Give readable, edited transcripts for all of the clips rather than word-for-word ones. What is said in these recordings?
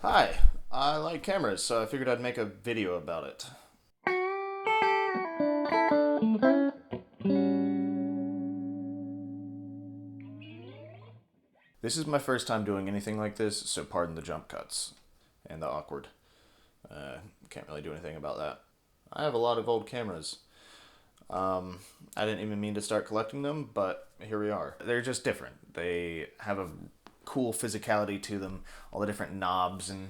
Hi, I like cameras, so I figured I'd make a video about it. This is my first time doing anything like this, so pardon the jump cuts and the awkward. Can't really do anything about that. I have a lot of old cameras. I didn't even mean to start collecting them, but here we are. They're just different. They have a cool physicality to them, all the different knobs and,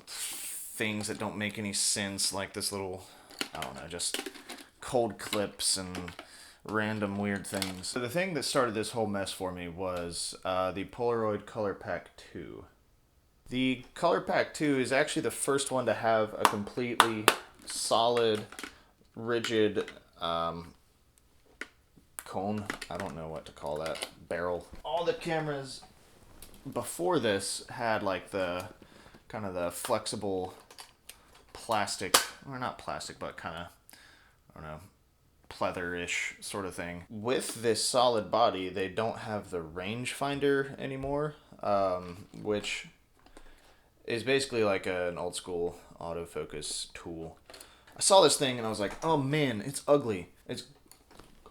things that don't make any sense, like this little, I don't know, just cold clips and random weird things. So the thing that started this whole mess for me was the Polaroid Colorpack II. The Colorpack II is actually the first one to have a completely solid, rigid cone. I don't know what to call that. Barrel. All the cameras before this had like the kind of the flexible plastic, or not plastic, but kind of, I don't know, pleather-ish sort of thing. With this solid body, they don't have the rangefinder anymore, which is basically like an old school autofocus tool. I saw this thing and I was like, oh man, it's ugly. It's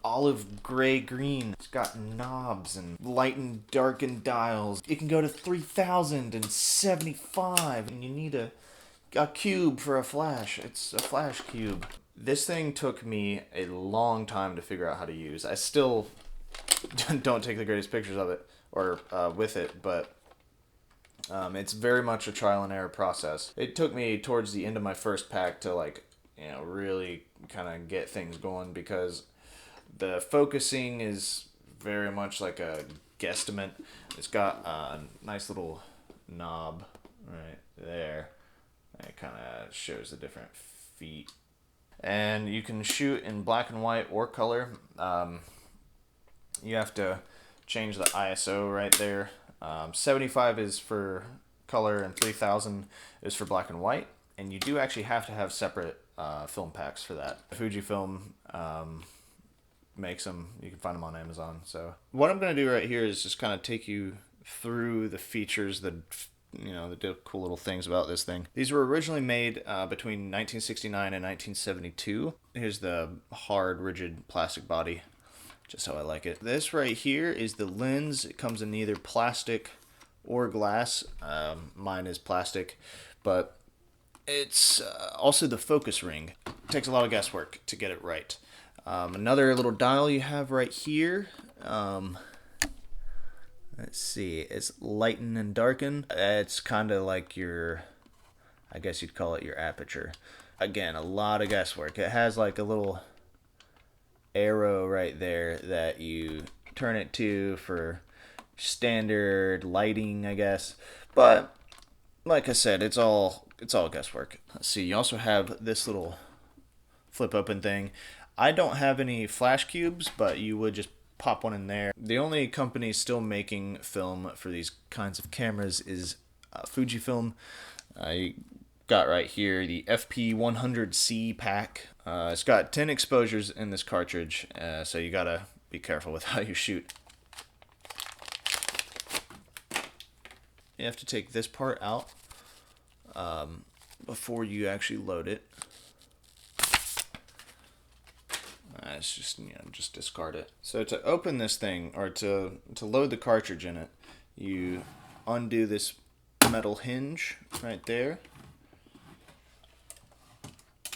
olive gray green. It's got knobs and light and darkened dials. It can go to 3075 and you need a cube for a flash. It's a flash cube. This thing took me a long time to figure out how to use. I still don't take the greatest pictures of it or with it, but it's very much a trial and error process. It took me towards the end of my first pack to really kind of get things going, because the focusing is very much like a guesstimate. It's got a nice little knob right there. It kind of shows the different feet. And you can shoot in black and white or color. You have to change the ISO right there. 75 is for color and 3000 is for black and white. And you do actually have to have separate film packs for that. Fujifilm makes them. You can find them on Amazon. So what I'm going to do right here is just kind of take you through the features, the cool little things about this thing. These were originally made between 1969 and 1972. Here's the hard, rigid plastic body, just how I like it. This right here is the lens. It comes in either plastic or glass. Mine is plastic, but it's also the focus ring. It takes a lot of guesswork to get it right. Another little dial you have right here. Let's see, it's lighten and darken. It's kind of like your, I guess you'd call it your aperture. Again, a lot of guesswork. It has like a little arrow right there that you turn it to for standard lighting, I guess. But like I said, it's all guesswork. Let's see, you also have this little flip open thing. I don't have any flash cubes, but you would just pop one in there. The only company still making film for these kinds of cameras is Fujifilm. You got right here the FP100C pack. It's got 10 exposures in this cartridge, so you gotta be careful with how you shoot. You have to take this part out before you actually load it. It's just discard it. So to open this thing, or to load the cartridge in it, you undo this metal hinge right there,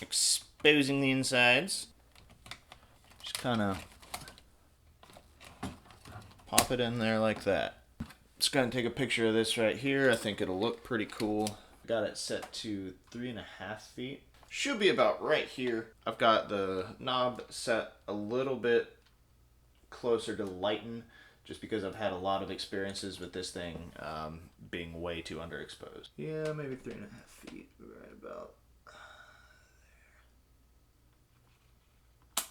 exposing the insides. Just kind of pop it in there like that. Just gonna take a picture of this right here. I think it'll look pretty cool. Got it set to 3.5 feet. Should be about right here. I've got the knob set a little bit closer to lighten, just because I've had a lot of experiences with this thing being way too underexposed. Yeah, maybe 3.5 feet, right about there.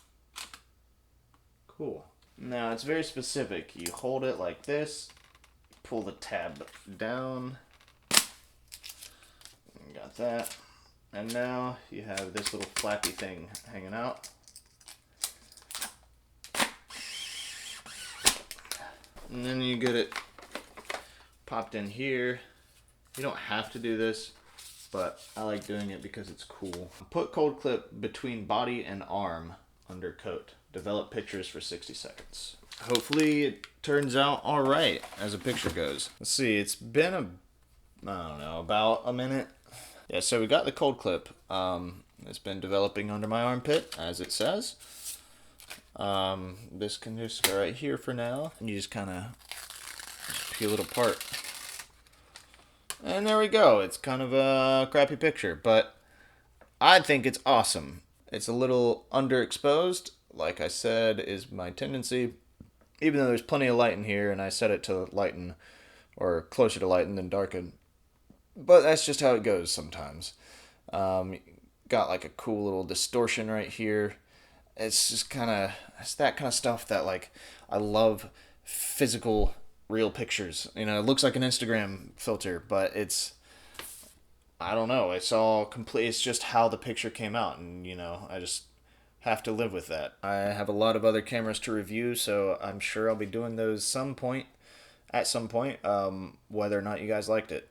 Cool. Now it's very specific. You hold it like this, pull the tab down. Got that. And now you have this little flappy thing hanging out. And then you get it popped in here. You don't have to do this, but I like doing it because it's cool. Put cold clip between body and arm under coat. Develop pictures for 60 seconds. Hopefully it turns out all right as a picture goes. Let's see, it's been I don't know, about a minute. Yeah, so we got the cold clip. It's been developing under my armpit, as it says. This can just go right here for now. And you just kind of peel it apart. And there we go. It's kind of a crappy picture, but I think it's awesome. It's a little underexposed, like I said, is my tendency. Even though there's plenty of light in here, and I set it to lighten, or closer to lighten than darken. But that's just how it goes sometimes. Got like a cool little distortion right here. It's just it's that kind of stuff that like I love physical real pictures. You know, it looks like an Instagram filter, but I don't know, it's all complete. It's just how the picture came out, and you know, I just have to live with that. I have a lot of other cameras to review, so I'm sure I'll be doing those at some point, whether or not you guys liked it.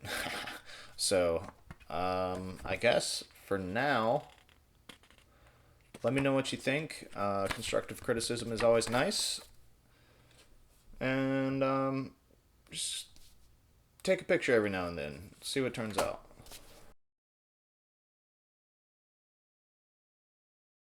So, I guess for now, let me know what you think. Constructive criticism is always nice. And just take a picture every now and then. See what turns out.